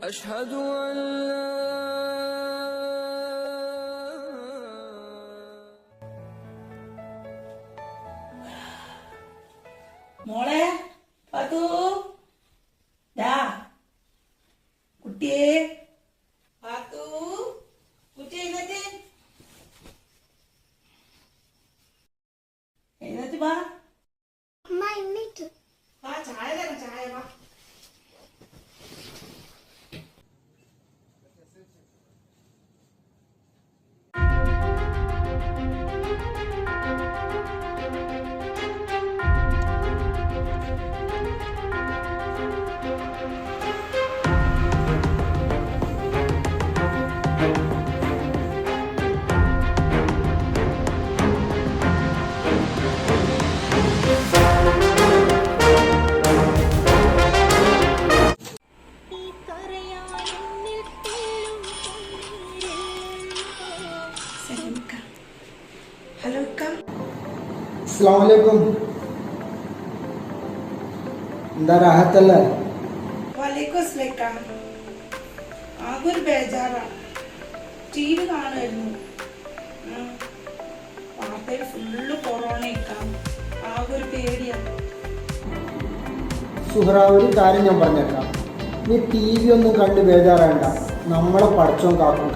أشهد أن മോളെ പാത്തു ദാ കുട്ടിയെ പാത്തു കുട്ടി എഴുന്നേറ്റ് വാ വാ ചായ തരാം ചായ വാ ഹലോ അസ്സലാമലൈക്കും. എന്താ രാഹത്തല്ലേ? വലൈക്കും അസ്സലാം. ആകെ ഒരു ബേജാറാണ്. ടി വി കാണുമായിരുന്നു, വാർത്തയിൽ ഫുള്ള് കൊറോണയൊക്കെ. ആകെ ഒരു പേടിയാണ്. സുഹറ, ഒരു കാര്യം ഞാൻ പറഞ്ഞേക്കാം. നീ ടി വി ഒന്നും കണ്ട് ബേജാറാണ്ട. നമ്മളെ പഠിച്ചോൻ കാക്കും.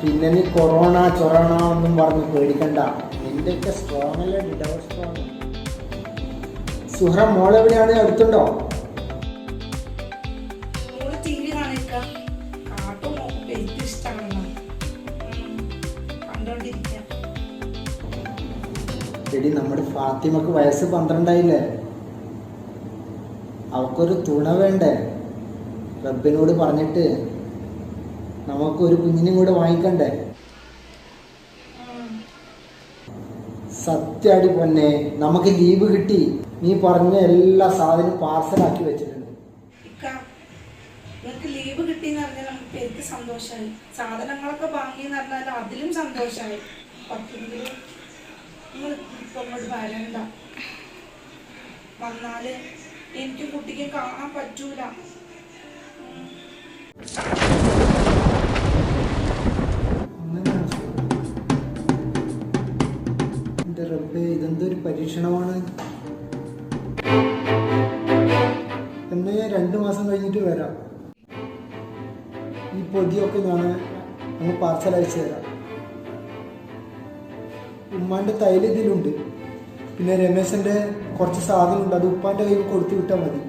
പിന്നെ നീ കൊറോണ ചൊറോണ ഒന്നും പറഞ്ഞ് പേടിക്കണ്ട. നിന്റെയൊക്കെ സ്ട്രോങ് അല്ലേ, ഡിഡവർ സ്ട്രോങ്. സുഹറ, മോളെവിടെയാണ്? അടുത്തുണ്ടോ? ടി വി കാണിക്കാം. കാർട്ടൂൺ എനിക്ക് ഇഷ്ടമാണല്ലോ, കണ്ടോണ്ടിരിക്കാം. എടി, നമ്മുടെ ഫാത്തിമക്ക് വയസ്സ് 12 അവക്കൊരു തുണ വേണ്ടേ? റബ്ബിനോട് പറഞ്ഞിട്ട് നമുക്കൊരു കുഞ്ഞിനും കൂടെ വാങ്ങിക്കണ്ടേ? സത്യാടി പൊന്നെ, നമുക്ക് ലീവ് കിട്ടി. നീ പറഞ്ഞ എല്ലാ സാധനവും പാർസലാക്കി വെച്ചിട്ടുണ്ട്. നിങ്ങൾക്ക് ലീവ് കിട്ടിയെന്ന് പറഞ്ഞാൽ നമുക്ക് എനിക്ക് സന്തോഷമായി. സാധനങ്ങളൊക്കെ വാങ്ങിയെന്ന് പറഞ്ഞാൽ അതിലും സന്തോഷമായി. പറ്റുമെങ്കിൽ നിങ്ങൾ ഇപ്പം അങ്ങോട്ട് വരണ്ട. വന്നാല് എനിക്കും കുട്ടിക്കും കാണാൻ പറ്റൂല. എന്റെ റബ്ബേ, ഇതെന്തൊരു പരീക്ഷണമാണ്. എന്നാ ഞാൻ 2 മാസം കഴിഞ്ഞിട്ട് വരാം. ഈ പൊതിയൊക്കെ ഞാൻ അങ്ങ് പാർസൽ അയച്ചു തരാം. ഉമ്മാന്റെ തൈല് ഇതിലുണ്ട്. പിന്നെ രമേശന്റെ കുറച്ച് സാധനമുണ്ട്, അത് ഉപ്പാന്റെ കയ്യിൽ കൊടുത്തു വിട്ടാൽ മതി.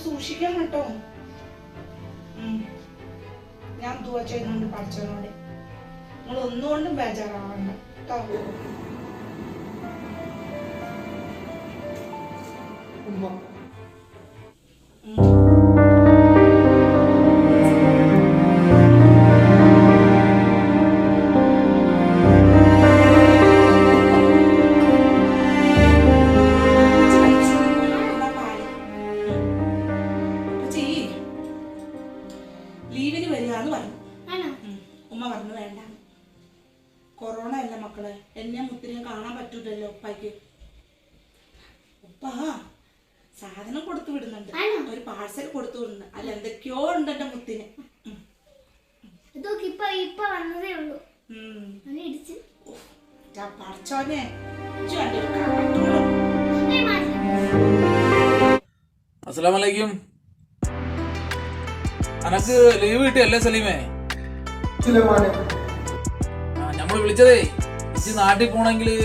സൂക്ഷിക്കാൻ കേട്ടോ. ഞാൻ ദുആ ചെയ്യുന്നുണ്ട് പഠിച്ചവനോട്. നിങ്ങൾ ഒന്നുകൊണ്ടും ബേജാറാവണ്ട കേട്ടോ. ഉമ്മ ലീവിന് വരികയെന്ന് പറഞ്ഞു. ഉമ്മ പറഞ്ഞു വേണ്ട, കൊറോണ അല്ല മക്കളെ, എന്നെ മുത്തിനെ കാണാൻ പറ്റൂലല്ലോ ഉപ്പായ്ക്ക്. ഉപ്പ സാധനം കൊടുത്തു വിടുന്നുണ്ട്, ഒരു പാഴ്സൽ കൊടുത്തു വിടുന്നുണ്ട്. അല്ല എന്തൊക്കെയോ ഉണ്ട് എന്റെ മുത്തിന്. പഠിച്ചോനെ അസ്സലാമലൈക്കും. അനക്ക് ലീവ് കിട്ടിയല്ലേ സലീമേ? നമ്മള് വിളിച്ചതേ ഇച്ചി നാട്ടിൽ പോണെങ്കില്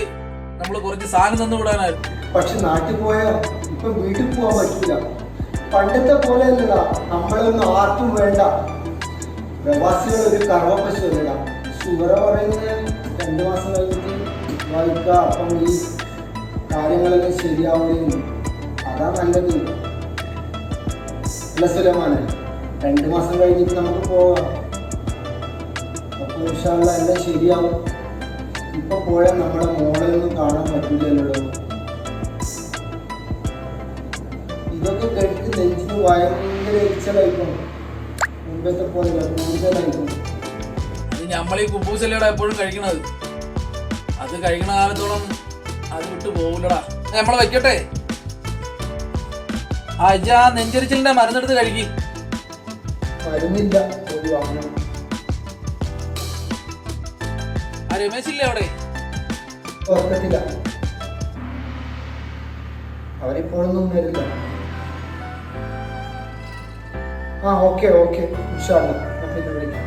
നമ്മള് കുറച്ച് സാധനം തന്നു വിടാനായിരുന്നു. പക്ഷെ നാട്ടിൽ പോയാ ഇപ്പൊ വീട്ടിൽ പോവാൻ പറ്റൂല. പണ്ടത്തെ പോലെ അല്ലടാ, നമ്മളൊന്നും ആർക്കും വേണ്ട. പ്രവാസികൾ ഒരു കറവപ്പശു അല്ലടാ. സുഹറ പറയുന്നത് 2 മാസം കഴിഞ്ഞിട്ട് വായിക്ക, അപ്പം ഈ കാര്യങ്ങളെല്ലാം ശരിയാവുകയും അതാ നല്ലത്. അല്ല സുലൈമാനെ, 2 മാസം കഴിഞ്ഞിട്ട് നമുക്ക് പോകാം. അപ്പോൾ ഇൻഷാ അല്ലാഹ് എല്ലാം ശരിയാവും. ഇപ്പൊ പോയാൽ നമ്മുടെ മോളൊന്നും കാണാൻ പറ്റില്ലല്ലോ. ഇതൊക്കെ കേട്ട് നെഞ്ചിന് ഭയങ്കര എരിച്ചലായിരിക്കും. മുമ്പത്തെ പോലെ കൂടുതലായിരിക്കും. അത് നമ്മളീ കുബൂസല്ലേടാ എപ്പോഴും കഴിക്കണത്. അത് കഴിക്കണ കാലത്തോളം അത് വിട്ടു പോകില്ലടാ. നമ്മളെ വെക്കട്ടെ. ആ ഇജ്ജ് ആ നെഞ്ചരിച്ചിലിന്റെ മരുന്നെടുത്ത് കഴുകി. മരുന്നില്ല, ഒരു വാങ്ങണം. ആ രമേശില്ലേ അവിടെ? ഉറക്കത്തില്ല, അവരിപ്പോഴൊന്നും വരില്ല. ആ ഓക്കെ ഓക്കെ, ഇൻഷാ അല്ലാ ഞാൻ പിന്നെ വിളിക്കാം.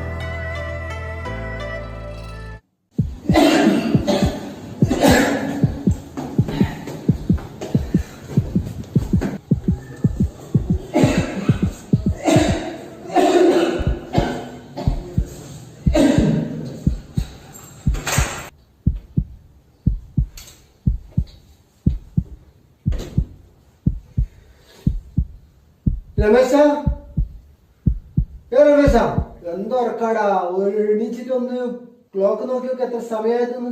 രമേശ, രമേശ, എന്തോ ഉറക്കാടാ? എണീച്ചിട്ട് ഒന്ന് ക്ലോക്ക് നോക്കി നോക്കി എത്ര സമയമായിരുന്നു.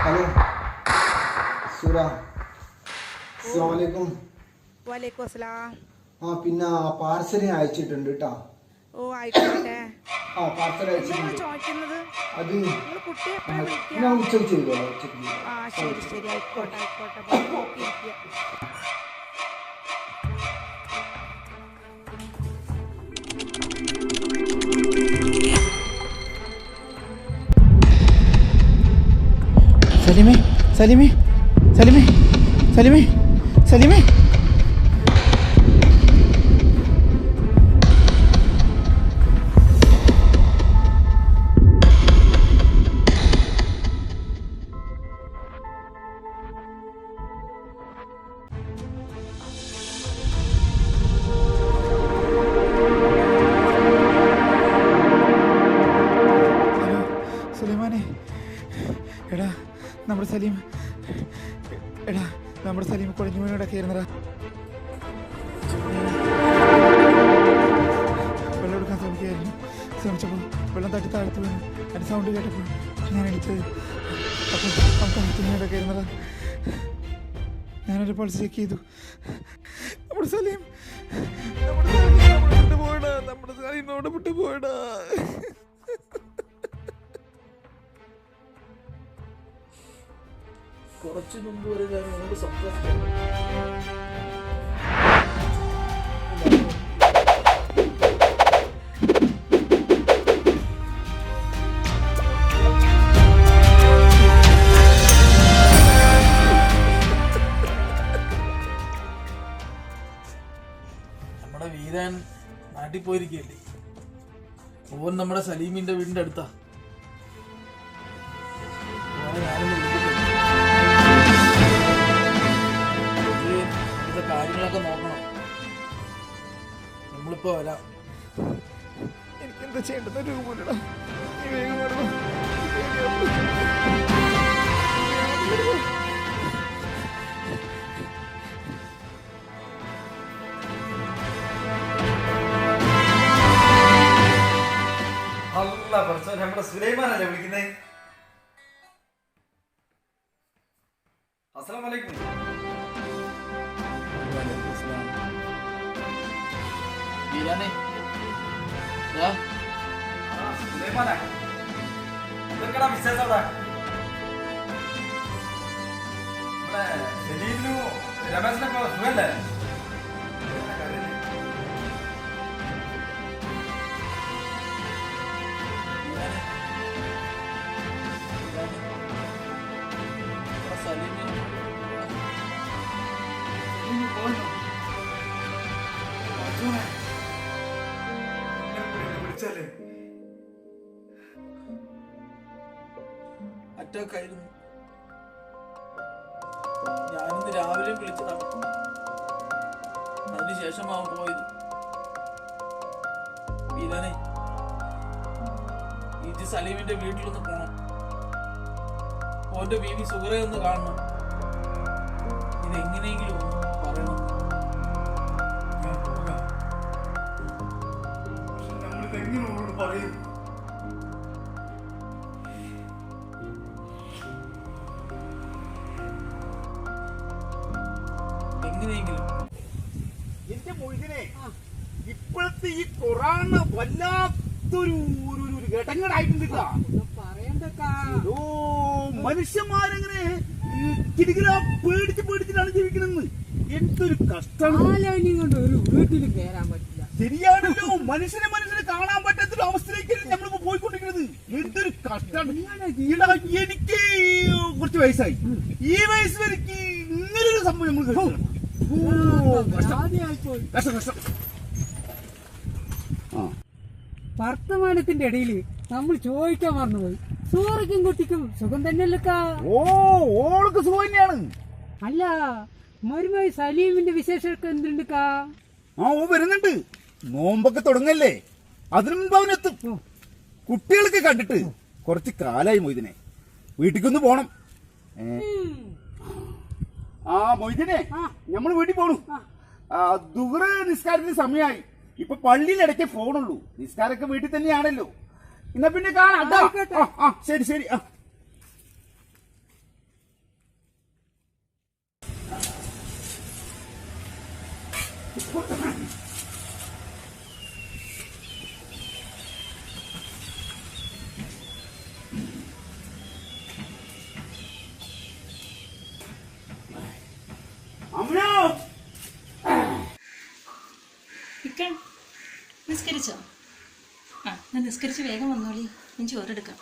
ഹലോ സുര, അസ്സലാമു അലൈക്കും. വലൈക്കും അസ്സലാം. ആ പിന്നെ പാർസൽ അയച്ചിട്ടുണ്ട് കേട്ടാ. ഓ ആയിക്കോട്ടെ. ആ പാർസൽ അയച്ചിട്ടുണ്ട്. ചോദിക്കുന്നത് അത് കുട്ടിയെ ഞാൻ ഉച്ചയ്ക്ക് ചെയ്തോളാം, ഉച്ചയ്ക്ക്. ആ ശരി ശരി, ആയിക്കോട്ടെ ആയിക്കോട്ടെ. നോക്കിയിരിക്കുക. സലിമേ സലിമേ സലിമേ സലിമേ സലിമേ സുലൈമാനെ, എടാ നമ്മുടെ സലീം, എടാ നമ്മുടെ സലീം കുഴഞ്ഞു വീണ് കിടക്കുകയായിരുന്നടാ. വെള്ളം എടുക്കാൻ ശ്രമിച്ചപ്പോൾ വെള്ളം തട്ടി താഴ്ത്തു വീണു. അതിൻ്റെ സൗണ്ട് കേട്ടപ്പോൾ ഞാൻ എടുത്തത്. അപ്പോൾ നമുക്ക് അകത്തുനിന്ന് കിടക്കുകയായിരുന്നടാ. ഞാനൊരു പൾസ് ചെക്ക് ചെയ്തു. നമ്മുടെ സലീം വിട്ടു പോയടാ, നമ്മുടെ സലീം അവിടെ വിട്ടു പോയടാ. കുറച്ചു മുമ്പ് വരെ ഞാൻ നിന്നോട് സംസാരിച്ചു. നമ്മുടെ വീരാൻ നാട്ടിൽ പോയിരിക്കല്ലേ. ഓൻ നമ്മുടെ സലീമിന്റെ വീടിന്റെ അടുത്താ. കാര്യങ്ങളൊക്കെ നോക്കണം. നമ്മളിപ്പോ വരാം. എനിക്കെന്താ ചെയ്യേണ്ടത് രൂപയിലടാ. നീ വേഗം വരണം. അല്ല കുറച്ച് നമ്മുടെ സുലൈമാനല്ലേ വിളിക്കുന്നേ. അസ്സലാമു അലൈക്കും. വീരാനെ, സുലൈമാനാ, എന്തൊക്കെയാ വിശേഷം അവിടെ? നമ്മുടെ സലീമിനും രമേശിനൊക്കെ സുഖല്ലേ? അറ്റാക്കായിരുന്നു. ഞാനിന്ന് രാവിലെ വിളിച്ചതാണ്. അതിനുശേഷം അവൻ പോയത്. വീരാനെ, ഇത് സലീമിന്റെ വീട്ടിലൊന്ന് പോണം. ഓന്റെ ബീവി സുഹറ ഒന്ന് കാണണം. ഇതെങ്ങനെയെങ്കിലും ഒന്ന് പറയണം. നമ്മളിതെങ്ങനെ പറയും? എന്റെ മൊയ്തിനെ, ഇപ്പോഴത്തെ ഈ കൊറോണ വല്ലാത്തൊരു എടങ്ങടായിട്ടുണ്ട് മനുഷ്യന്മാരെങ്ങനെ പേടിച്ചിട്ടാണ് ജീവിക്കുന്നത്. എന്തൊരു കഷ്ടമാണ്. ഒരു വീട്ടിൽ കയറാൻ പറ്റില്ല. ശരിയാണല്ലോ, മനുഷ്യനെ കാണാൻ പറ്റാത്തൊരു അവസ്ഥയിലേക്കാണ് നമ്മളിപ്പോ പോയിക്കൊണ്ടിരിക്കുന്നത്. എന്തൊരു കഷ്ടമാണ്. എനിക്ക് കുറച്ച് വയസ്സായി. ഈ വയസ്സ് വരയ്ക്ക് ഇങ്ങനൊരു സംഭവം നമ്മൾ കഷ്ടം. വർത്തമാനത്തിന്റെ ഇടയിൽ നമ്മൾ ചോദിക്കാൻ മറന്നുപോയി. സൂറയ്ക്കും കുട്ടിക്കും സുഖം തന്നെയല്ലക്കാ? ഓൾക്ക് സുഖം തന്നെയാണ്. അല്ല, മരുമായി സലീമിന്റെ വിശേഷമൊക്കെ എന്തുണ്ടാ? വരുന്നുണ്ട്. നോമ്പൊക്കെ തുടങ്ങല്ലേ, അതിനു മുമ്പ് അവനെത്തും. കുട്ടികളൊക്കെ കണ്ടിട്ട് കുറച്ച് കാലായി മൊയ്തിനെ. വീട്ടിക്കൊന്ന് പോണം. മൊയ്തിനെ, നമ്മള് വീട്ടിൽ പോണു. ദുഹ്റ് നിസ്കാരത്തിന് സമയമായി. ഇപ്പൊ പള്ളിയിലിടയ്ക്ക് ഫോണുള്ളൂ. നിസ്കാരമൊക്കെ വീട്ടിൽ തന്നെയാണല്ലോ. എന്നാ പിന്നെ കാണാം. ശരി. നിസ്കരിച്ചോ? ഞാൻ നിസ്കരിച്ച് വേഗം വന്നോളി. ഞാൻ ചോറെടുക്കാം.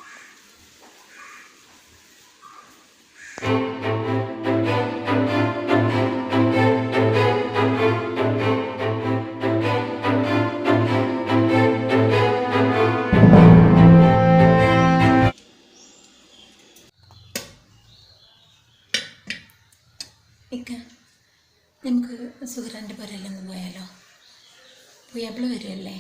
ഇക്ക, നമുക്ക് സുഹറാൻ്റെ പുരയിലൊന്ന് പോയാലോ? പുയ്യാപ്പിള വരുമല്ലേ?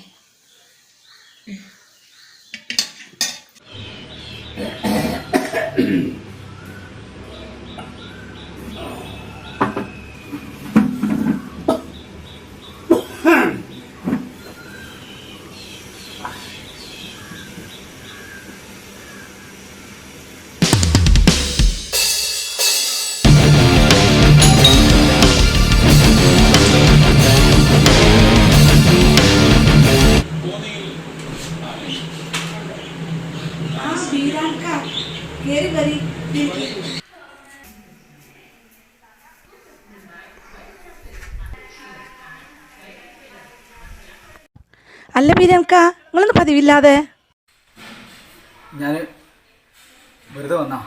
അല്ല ബീരാൻക, നിങ്ങളൊന്നും പതിവില്ലാതെ. ഞാൻ വെറുതെ വന്നാ.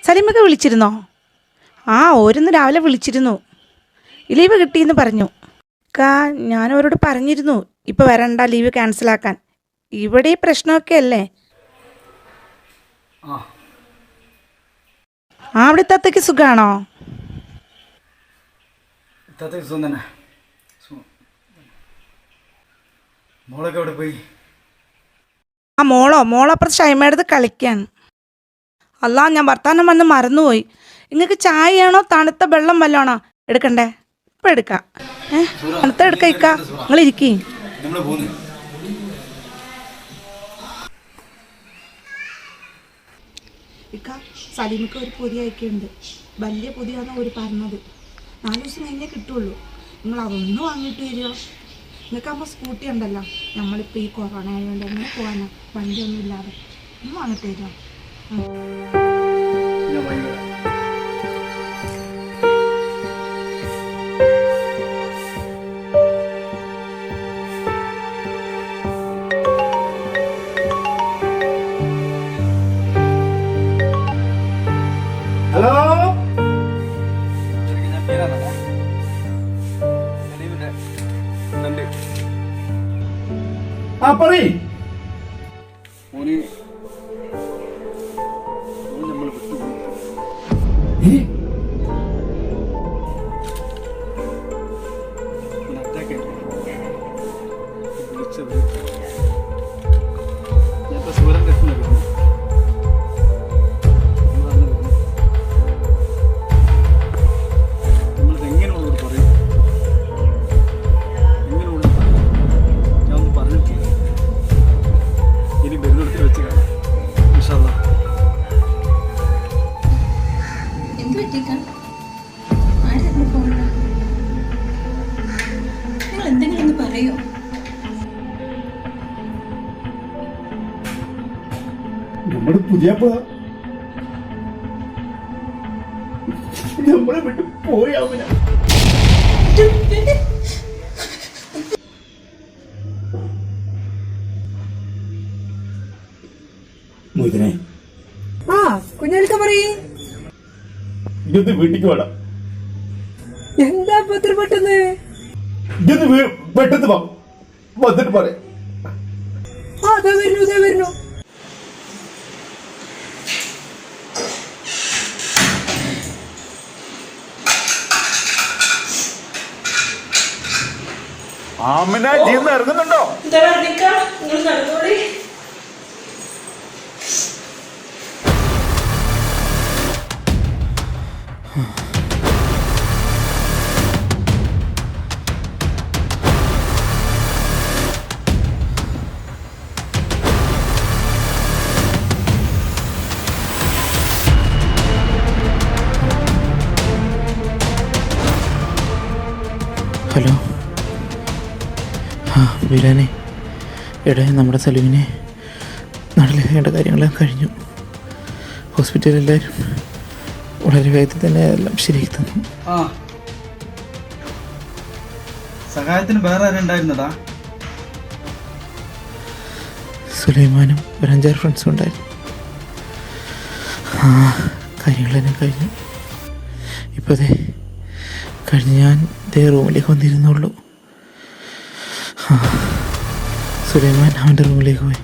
സലീമൊക്കെ വിളിച്ചിരുന്നോ? ഓരോന്ന് രാവിലെ വിളിച്ചിരുന്നു. ലീവ് കിട്ടിയെന്ന് പറഞ്ഞു. ഞാൻ അവരോട് പറഞ്ഞിരുന്നു ഇപ്പം വരണ്ട, ലീവ് ക്യാൻസലാക്കാൻ. ഇവിടെ ഈ പ്രശ്നമൊക്കെ അല്ലേ. അവിടുത്തെ അത്തയ്ക്ക് സുഖമാണോ? സുഖം തന്നെ. മോളൊക്കെ എവിടെ പോയി? മോളപ്പുറത്ത് ഷൈമയുടെ കളിക്കാൻ. ഞാൻ വർത്താനം വന്ന് മറന്നുപോയി. നിങ്ങൾക്ക് ചായയാണോ തണുത്ത വെള്ളം വല്ലതാണോ എടുക്കണ്ടേ? ഇപ്പം എടുക്കാം. തണുത്ത എടുക്കാം. ഇക്ക, നിങ്ങൾ ഇരിക്കേ. ഇക്ക, സലീമക്ക് ഒരു പൊതി അയക്കുന്നുണ്ട്. വലിയ പൊതിയാണെന്ന് അവർ പറഞ്ഞത്. 4 ദിവസം കഴിഞ്ഞേ കിട്ടുള്ളൂ. നിങ്ങൾ അതൊന്നും വാങ്ങിയിട്ട് വരുമോ? നിങ്ങൾക്കാകുമ്പോൾ സ്കൂട്ടി ഉണ്ടല്ലോ. നമ്മളിപ്പോൾ ഈ കൊറോണ ആയതുകൊണ്ട് എങ്ങനെ പോകാനാ? വണ്ടിയൊന്നും ഇല്ലാതെ. ഒന്ന് വാങ്ങിട്ട് വരുമോ? ഹലോ, പറയ്. നമ്മൾ വിട്ടുപോയി. വിളിച്ചത് ഞാൻ സൂര്യൻ്റെ നമ്മളിതെങ്ങനെയുള്ളവർ പറയും. എങ്ങനെയുള്ള ഞാൻ ഒന്നും പറഞ്ഞിട്ടില്ല. ഇനി ബന്ധത്തിൽ വെച്ച് കാണാം. ഇൻഷാ അല്ലാഹ്. എന്ത് പറ്റിക്കാം? ആരായിരുന്നു ഫോണിൽ? നിങ്ങൾ എന്തെങ്കിലും ഒന്ന് പറയോ? നമ്മുടെ പുതിയപ്പ നമ്മളെ വിട്ട് പോയാവന. മൊയ്തനെ, ആ കുഞ്ഞാലിക്ക പറയേ, ഇതൊന്ന് വീട്ടിക്ക് വേണം. എന്താ പത്ര പെട്ടെന്ന്? ഇതൊന്ന് പെട്ടെന്ന് വാ, വന്നിട്ട് പറയാം. ആ അതാ വരുന്നു. ആമന ജീന്ന് ഇറങ്ങുന്നുണ്ടോ? ഹലോ, ആ ബിലാനെ, എടാ നമ്മുടെ സലീമിനെ നാട്ടിലേക്കേണ്ട കാര്യങ്ങളെല്ലാം കഴിഞ്ഞു. ഹോസ്പിറ്റലിൽ എല്ലാവരും വളരെ വേഗത്തിൽ തന്നെ എല്ലാം ശരിയാക്കി തന്നു. ആ സഹായത്തിന് വേറെ ആരുണ്ടായിരുന്നടാ? സുലൈമാനും ഒരു 5-6 ഫ്രണ്ട്സും ഉണ്ടായിരുന്നു. ആ കാര്യങ്ങളെല്ലാം കഴിഞ്ഞു. ഇപ്പോൾ അതെ കഴിഞ്ഞ് ഞാൻ ഇതേ റൂമിലേക്ക് വന്നിരുന്നുള്ളൂ. സുലൈമാൻ അവൻ്റെ റൂമിലേക്ക് പോയി.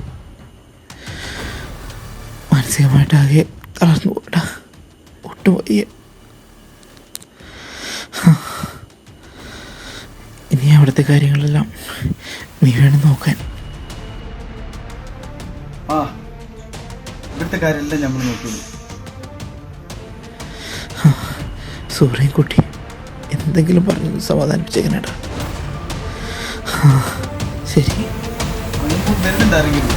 മാനസികമായിട്ടാകെ തളർന്നു പോയിട്ടാ, ഒട്ടും വയ്യ. ഇനി അവിടുത്തെ കാര്യങ്ങളെല്ലാം നീ വേണം നോക്കാൻ. ആ ഇവിടുത്തെ കാര്യമെല്ലാം നമ്മൾ നോക്കുന്നു. സൂറയും കുട്ടി എന്തെങ്കിലും പറഞ്ഞു സമാധാനിപ്പിച്ചേക്കനേടാ. ശരി, വരുന്നുണ്ടാരെങ്കിലും?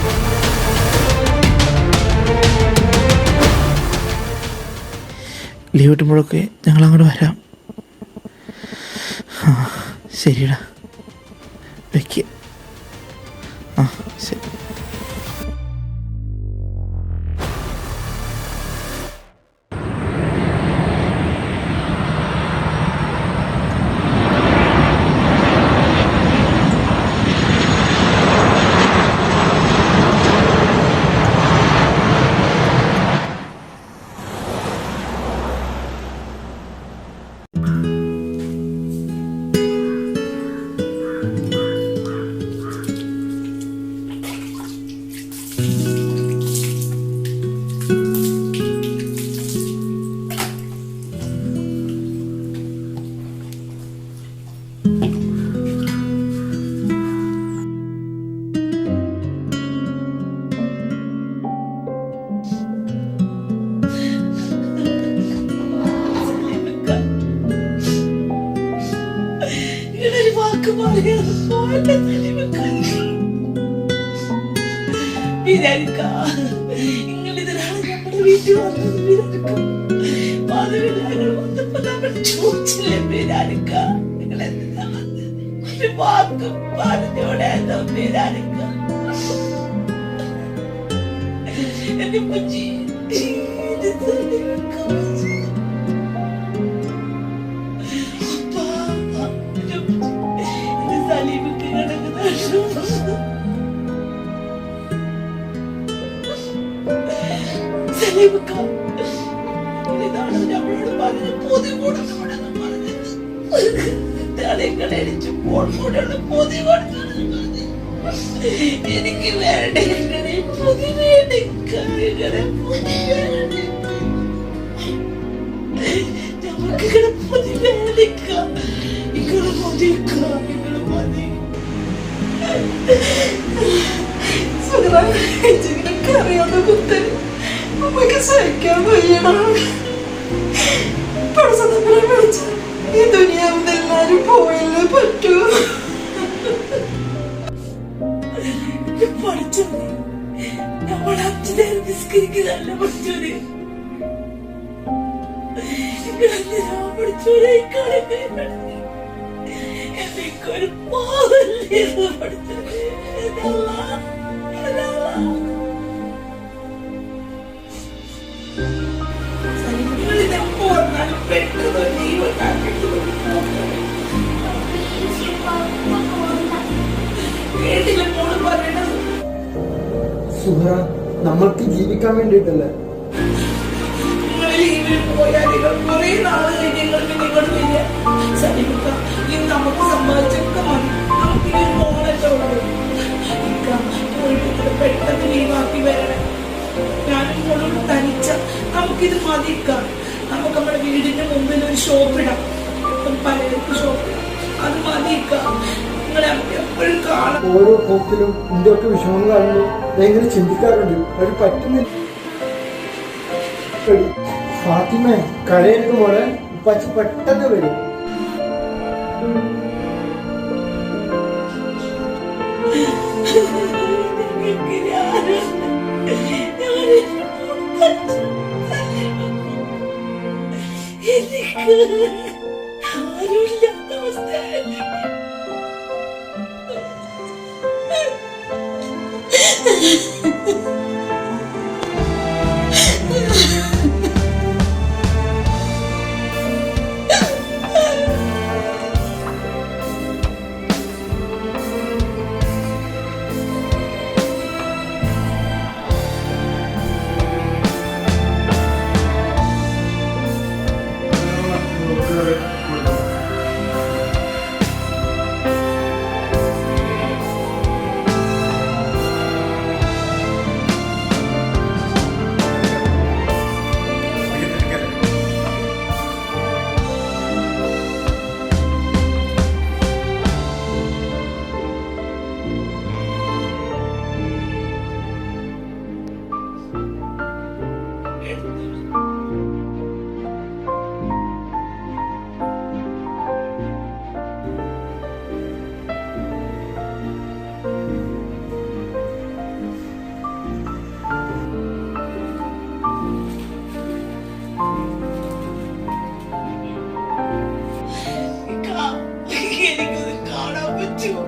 ലീവ് കിട്ടുമ്പോഴൊക്കെ ഞങ്ങൾ അങ്ങോട്ട് വരാം. ശരിടാ, വെക്ക. ആ ശരി. നിങ്ങളിതിനാണ് നമ്മുടെ വീട്ടിൽ വന്നത്. മാധവിനാങ്ങൾ വന്നപ്പോ നമ്മൾ ചോദിച്ചില്ലേ പേരാനിക്ക, നിങ്ങൾ എന്തിനാ വന്നത്? ഒരു വാക്ക് പറഞ്ഞോടായിരുന്നോ പേരാനിക്ക? എന്റെ കുഞ്ഞി സലീമിക്ക് കിടക്കുന്ന ഇതാണ് നമ്മളോട് പറഞ്ഞ പൊതി കൊടുക്കണമെന്ന് പറഞ്ഞത്. തലകളടിച്ച് പോൺ കൂടെയുള്ള പൊതി കൊടുക്കണം. എനിക്ക് വേണ്ട ഇങ്ങനെ പൊതി വേണ്ട, ഇങ്ങനെ പൊതി വേണ്ട, നമുക്ക് ഇങ്ങനെ പൊതി വേണ്ട, ഇങ്ങനെ പൊതിക്ക, ഇങ്ങനെ മതി. അറിയാവുന്ന കുത്തൻ നമുക്ക് സഹിക്കാൻ വയ്യണം. പഠിച്ചതപ്പനെ വിളിച്ച ഈ ദുനിയാവിന്ന് എല്ലാരും പോയല്ലേ പറ്റൂ. പഠിച്ചത് നമ്മൾ അച്ഛനെ നിസ്കരിക്കുന്നല്ല പഠിച്ചോര്. പഠിച്ചോരെ എനിക്കൊരു പാവല്ലേ പഠിച്ചത്. കേട്ടില്ല മോള് പറയണത്. സുഹറ, നമ്മൾക്ക് ജീവിക്കാൻ വേണ്ടിയിട്ടല്ലേ. നിങ്ങൾ ലീവിൽ പോയാൽ നിങ്ങൾ കുറെ നാള് കഴിഞ്ഞ് നിങ്ങൾ വരിക. സലിമിക്ക, ഇന്ന് നമുക്ക് സമ്പാദിച്ചൊക്കെ മതി. നമുക്ക് ഈ ഒരു മോളല്ലേ ഉള്ളൂ. ഇക്ക പോയിട്ട് ഇവിടെ പെട്ടെന്ന് ലീവാക്കി വരണേ. ഞാനും മോളോട് തനിച്ച നമുക്കിത് മതിക്കാം. നമുക്ക് നമ്മുടെ വീടിന്റെ മുമ്പിൽ ഒരു ഷോപ്പ് ഇടാം, പലചരക്ക് ഷോപ്പ്. അത് മതിക്കാം. നിങ്ങളെ എപ്പോഴും കാണാം. ഓരോ പോക്കിലും ഇന്ത്യയൊക്കെ വിഷമം കാണുന്നു. ഞാൻ ഇങ്ങനെ ചിന്തിക്കാറുണ്ട്, അത് പറ്റുന്നില്ല. ഫാത്തിമ കടയിലേക്ക് മോളെ, ഉപ്പാച്ചി പെട്ടെന്ന് വരും. ആരുമില്ലാത്ത അവസ്ഥയല്ലേ. എനിക്കത് കാണാൻ പറ്റുമോ?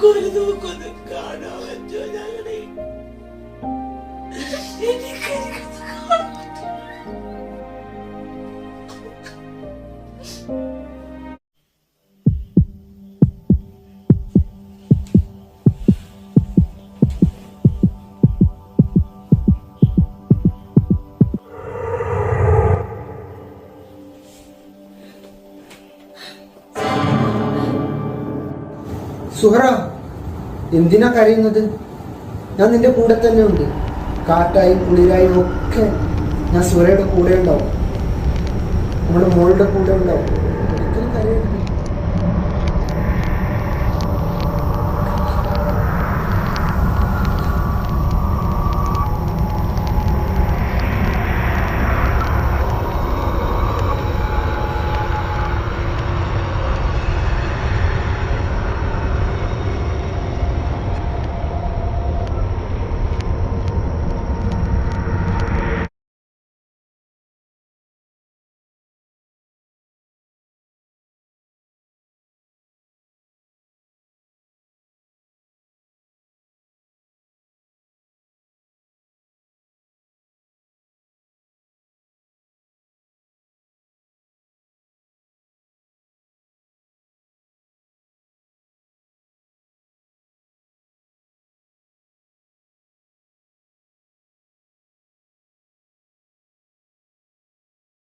ഒരു നോക്കൊന്ന് കാണാൻ പറ്റുമോ? ഞങ്ങളെ എനിക്കത് കാണാൻ പറ്റുമോ? സുഹറ, എന്തിനാ കരയുന്നത്? ഞാൻ നിന്റെ കൂടെ തന്നെ ഉണ്ട്. കാറ്റായും കുളിരായും ഒക്കെ ഞാൻ സുഹറയുടെ കൂടെ ഉണ്ടാവും, നമ്മുടെ മോളുടെ കൂടെ ഉണ്ടാവും. ഒരിക്കലും കരയരുത്.